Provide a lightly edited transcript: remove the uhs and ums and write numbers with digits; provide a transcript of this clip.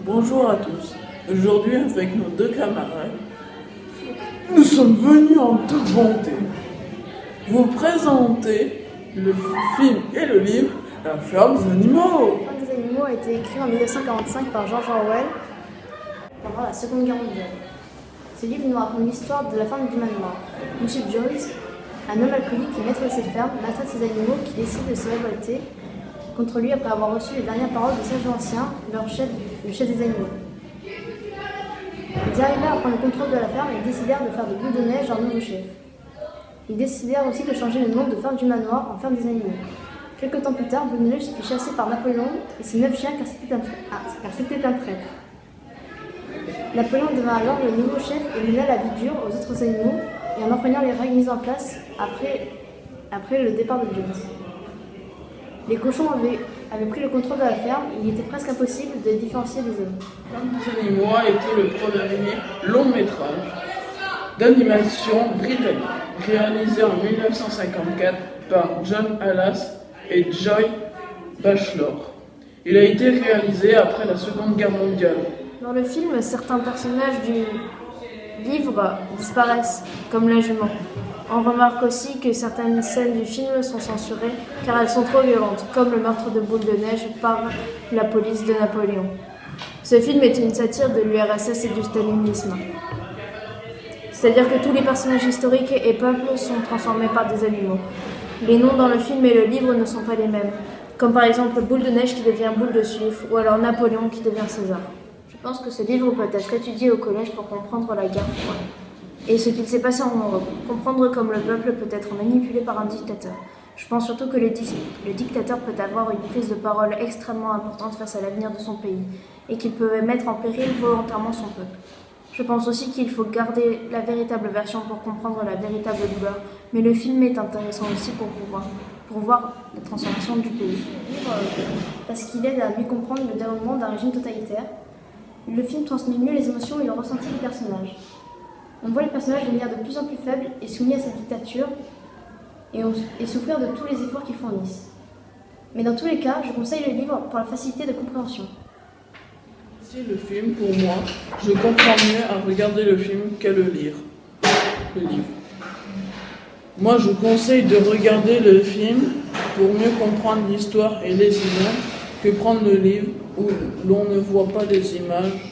Bonjour à tous. Aujourd'hui, avec nos deux camarades, nous sommes venus en toute bonté vous présenter le film et le livre La ferme des animaux. La ferme des animaux a été écrit en 1945 par George Orwell pendant la Seconde Guerre mondiale. Ce livre nous raconte l'histoire de la ferme du manoir. Monsieur Jones, un homme alcoolique et maître de cette ferme, maltraite ses animaux qui décide de se révolter contre lui après avoir reçu les dernières paroles de Sage l'Ancien, le chef des animaux. Ils arrivèrent à prendre le contrôle de la ferme et décidèrent de faire de Boule de Neige leur nouveau chef. Ils décidèrent aussi de changer le nom de ferme du manoir en ferme des animaux. Quelque temps plus tard, Boule de Neige se fit chasser par Napoléon et ses 9 chiens car c'était un traître. Napoléon devint alors le nouveau chef et mena la vie dure aux autres animaux et en enfreignant les règles mises en place après le départ de Jones. Les cochons avaient pris le contrôle de la ferme et il était presque impossible de les différencier des hommes. La ferme des animaux a été le premier long métrage d'animation britannique, réalisé en 1954 par John Halas et Joy Bachelor. Il a été réalisé après la Seconde Guerre mondiale. Dans le film, certains personnages du livre disparaissent, comme la jument. On remarque aussi que certaines scènes du film sont censurées car elles sont trop violentes, comme le meurtre de Boule de Neige par la police de Napoléon. Ce film est une satire de l'URSS et du stalinisme. C'est-à-dire que tous les personnages historiques et peuples sont transformés par des animaux. Les noms dans le film et le livre ne sont pas les mêmes, comme par exemple Boule de Neige qui devient Boule de Suif, ou alors Napoléon qui devient César. Je pense que ce livre peut être étudié au collège pour comprendre la guerre froide et ce qu'il s'est passé en Europe, comprendre comme le peuple peut être manipulé par un dictateur. Je pense surtout que le dictateur peut avoir une prise de parole extrêmement importante face à l'avenir de son pays et qu'il peut mettre en péril volontairement son peuple. Je pense aussi qu'il faut garder la véritable version pour comprendre la véritable douleur, mais le film est intéressant aussi pour voir la transformation du pays. Parce qu'il aide à mieux comprendre le déroulement d'un régime totalitaire. Le film transmet mieux les émotions et le ressenti des personnages. On voit les personnages devenir de plus en plus faibles et soumis à cette dictature et souffrir de tous les efforts qu'ils fournissent. Mais dans tous les cas, je conseille le livre pour la facilité de compréhension. C'est le film pour moi. Je comprends mieux à regarder le film qu'à le livre. Moi, je conseille de regarder le film pour mieux comprendre l'histoire et les images que prendre le livre où l'on ne voit pas les images